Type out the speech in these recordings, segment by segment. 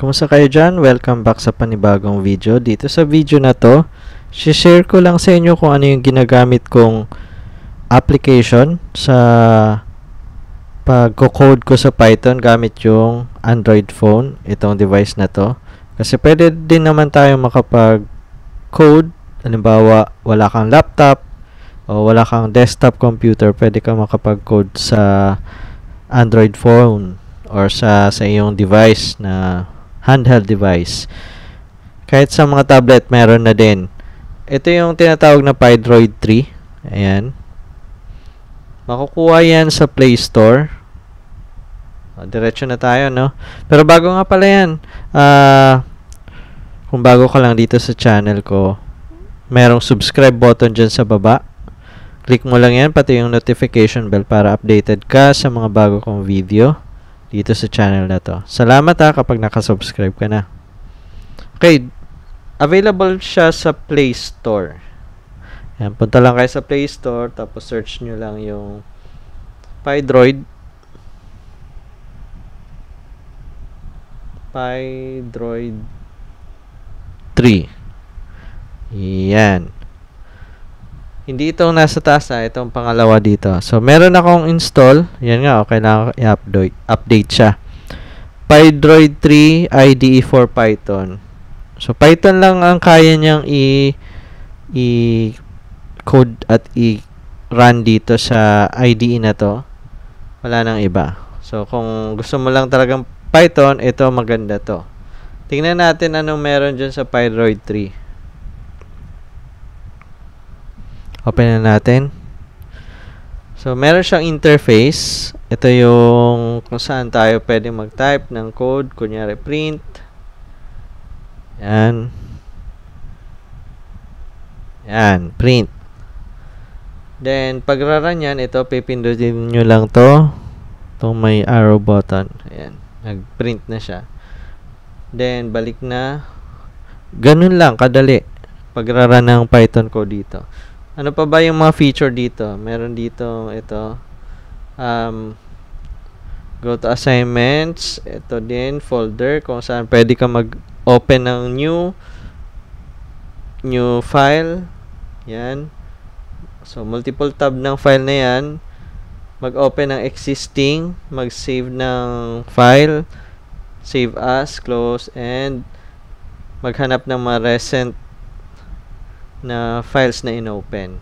Kumusta kayo dyan? Welcome back sa panibagong video. Dito sa video na to, share ko lang sa inyo kung ano yung ginagamit kong application sa pag-code ko sa Python gamit yung Android phone, itong device na to. Kasi pwede din naman tayo makapag-code. Halimbawa, wala kang laptop o wala kang desktop computer, pwede kang makapag-code sa Android phone or sa iyong device na handheld device. Kahit sa mga tablet, meron na din. Ito yung tinatawag na Pydroid 3. Ayan. Makukuha yan sa Play Store. Diretso na tayo, no? Pero bago nga pala yan, kung bago ka lang dito sa channel ko, merong subscribe button dyan sa baba. Click mo lang yan, pati yung notification bell para updated ka sa mga bago kong video dito sa channel na to. Salamat kapag nakasubscribe ka na. Okay, available siya sa Play Store. Yan, punta lang kayo sa Play Store, tapos search nyo lang yung Pydroid. Pydroid 3. Yan. Hindi itong nasa taas itong pangalawa dito. So, meron akong install. Yan nga, okay lang i-update siya. Pydroid 3 IDE for Python. So, Python lang ang kaya niyang i-code at i-run dito sa IDE na to. Wala nang iba. So, kung gusto mo lang talagang Python, ito maganda to. Tingnan natin anong meron dyan sa Pydroid 3. Open na natin. So, meron siyang interface. Ito yung kung saan tayo pwede mag-type ng code. Kunyari, print. Yan. Yan, print. Then, pagraran yan, ito, pipindutin nyo lang to. Itong may arrow button. Ayan. Nag-print na siya. Then, balik na. Ganun lang, kadali. Pagraran ng Python code dito. Ano pa ba yung mga feature dito? Meron dito, ito. Go to assignments. Ito din, folder. Kung saan pwede ka mag-open ng new file. Yan. So, multiple tab ng file na yan. Mag-open ng existing. Mag-save ng file. Save as, close, and maghanap ng mga recent na files na inopen.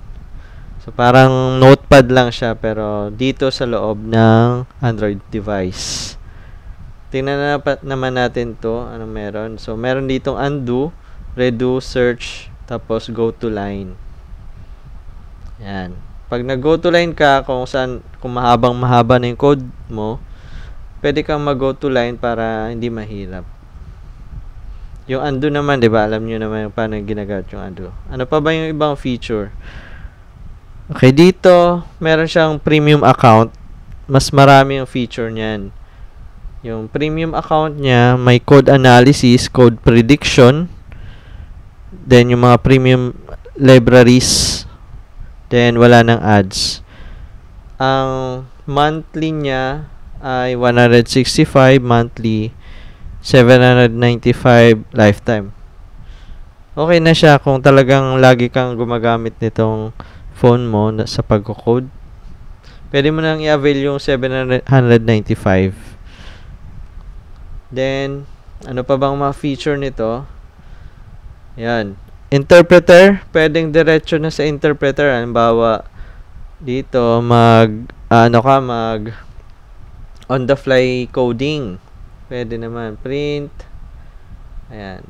So, parang notepad lang siya, pero dito sa loob ng Android device. Tingnan na naman natin to. Anong meron? So, meron ditong undo, redo, search, tapos go to line. Yan. Pag nag-go to line ka, kung mahabang-mahaba na yung code mo, pwede kang mag-go to line para hindi mahirap. Yung undo naman, 'di ba? Alam niyo naman paano ginagamit yung undo. Ano pa ba yung ibang feature? Okay, dito meron siyang premium account. Mas marami yung feature niyan. Yung premium account niya, may code analysis, code prediction, then yung mga premium libraries, then wala nang ads. Ang monthly niya ay 165 monthly, 795 lifetime. Okay na siya kung talagang lagi kang gumagamit nitong phone mo sa pagko-code. Pwede mo nang i-avail yung 795. Then, ano pa bang mga feature nito? Yan. Interpreter. Pwedeng diretso na sa interpreter. Halimbawa, dito, on-the-fly coding. Pwede naman. Print. Ayan.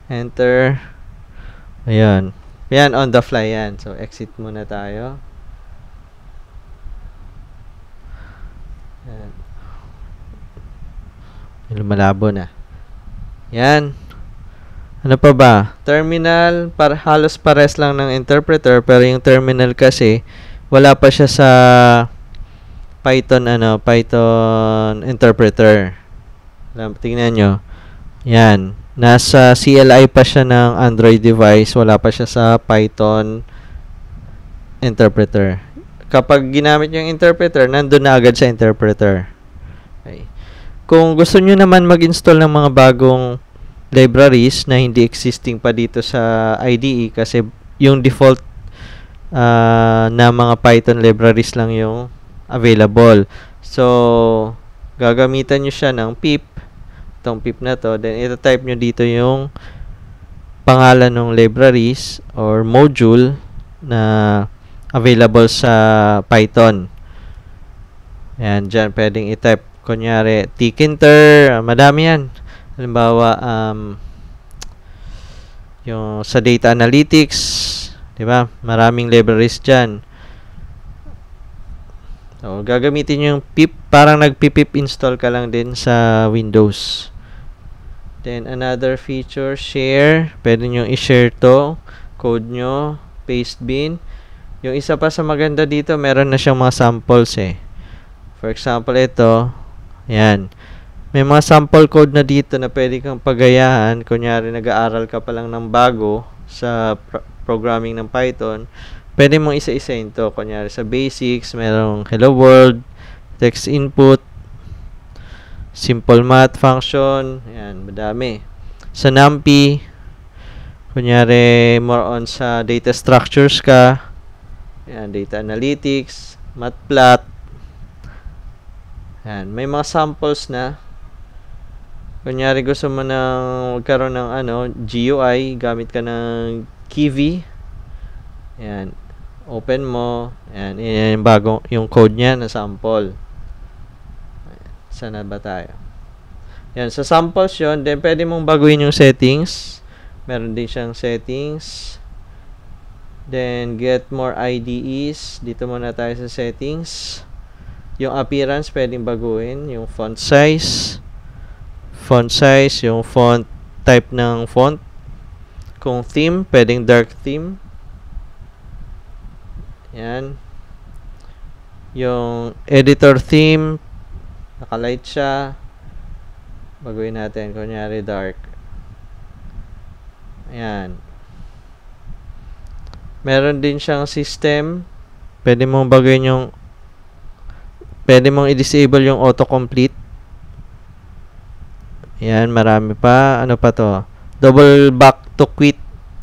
Enter. Ayan. Ayan, on the fly yan. So, exit muna tayo. Ayan. Malabo na. Ayan. Ano pa ba? Terminal. Halos pares lang ng interpreter. Pero yung terminal kasi, wala pa siya sa Python interpreter. Tingnan nyo. Yan. Nasa CLI pa siya ng Android device. Wala pa siya sa Python interpreter. Kapag ginamit yung interpreter, nandun na agad sa interpreter. Okay. Kung gusto nyo naman mag-install ng mga bagong libraries na hindi existing pa dito sa IDE kasi yung default na mga Python libraries lang yung available. So, gagamitan nyo siya ng pip. Itong pip na to. Then, ito-type nyo dito yung pangalan ng libraries or module na available sa Python. Ayan, dyan pwedeng i-type. Kunyari, tkinter, madami yan. Halimbawa, yung sa data analytics, di ba? Maraming libraries dyan. So, gagamitin yung pip, parang nag-pip install ka lang din sa Windows. Then, another feature, share. Pwede nyo i-share to. Code nyo, paste bin. Yung isa pa sa maganda dito, meron na siyang mga samples eh. For example, ito. Yan. May mga sample code na dito na pwede kang pagayahan. Kunyari, nag-aaral ka pa lang ng bago sa programming ng Python. Pwede mong isa-isahin to. Kunyari, sa basics, merong hello world, text input, simple math function. Yan, madami. Sa NumPy, kunyari, more on sa data structures ka. Yan, data analytics, matplot. Yan, may mga samples na. Kunyari gusto mo nang magkaroon ng GUI, gamit ka ng Kivy. Yan, open mo. Yan, yan yung bagong yung code niya na sample. Ayan, sana ba tayo? Yan, sa samples yun, then pwede mong baguhin yung settings. Meron din siyang settings. Then, get more IDEs. Dito muna tayo sa settings. Yung appearance, pwedeng baguhin. Yung font size. Yung font type ng font. Kung theme, pwedeng dark theme. Yan. Yung editor theme, nakalight siya. Baguhin natin. Kunyari, dark. Ayan. Meron din siyang system. Pwede mong baguhin yung pwede mong i-disable yung autocomplete. Yan, marami pa. Ano pa to? Double back to quit.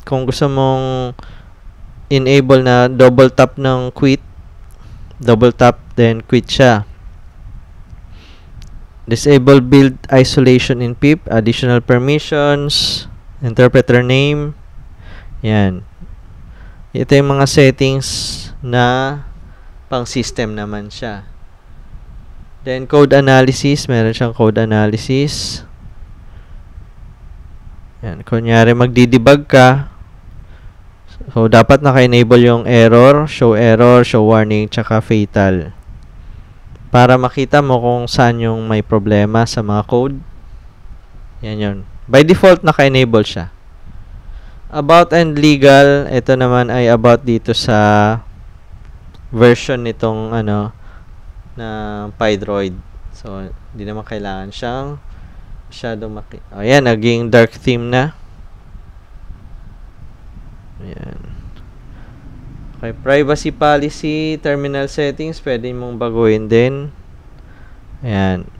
Kung gusto mong enable na double tap ng quit. Double tap, then quit siya. Disable build isolation in pip. Additional permissions. Interpreter name. Yan. Ito yung mga settings na pang system naman siya. Then, code analysis. Meron siyang code analysis. Yan. Kunyari, magdi-debug ka. So, dapat naka-enable yung error, show warning, tsaka fatal. Para makita mo kung saan yung may problema sa mga code. Yan yun. By default, naka-enable siya. About and legal. Ito naman ay about dito sa version nitong na Pydroid. So, hindi naman kailangan siyang masyadong ayan, naging dark theme na. Ayan. Okay, privacy policy, terminal settings, pwede mong baguhin din. Ayan.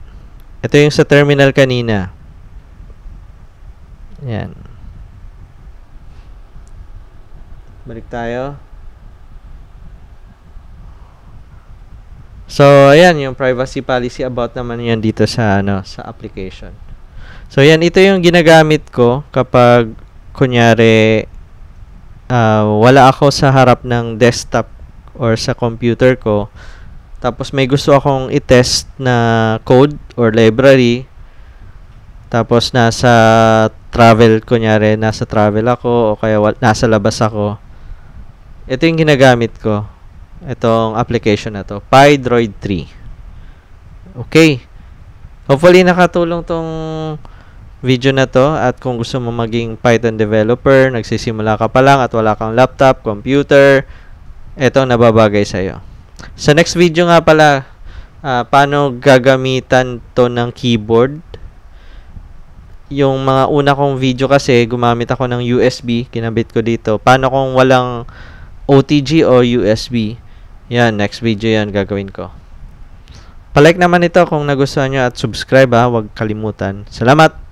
Ito yung sa terminal kanina. Ayan. Balik tayo. So, ayan, yung privacy policy about naman yan dito sa sa application. So, ayan, ito yung ginagamit ko kapag kunyari wala ako sa harap ng desktop or sa computer ko. Tapos may gusto akong i-test na code or library. Tapos nasa travel, kunyari nasa travel ako o kaya nasa labas ako. Ito yung ginagamit ko. Itong application na to, Pydroid 3. Okay. Hopefully nakatulong tong video na to at kung gusto mo maging Python developer, nagsisimula ka pa lang at wala kang laptop, computer, ito nababagay sa'yo. Sa next video nga pala, paano gagamitan to ng keyboard. Yung mga una kong video kasi, gumamit ako ng USB, kinabit ko dito. Paano kung walang OTG o USB? Yan, next video yan gagawin ko. Palike naman ito kung nagustuhan nyo at subscribe ha, huwag kalimutan. Salamat!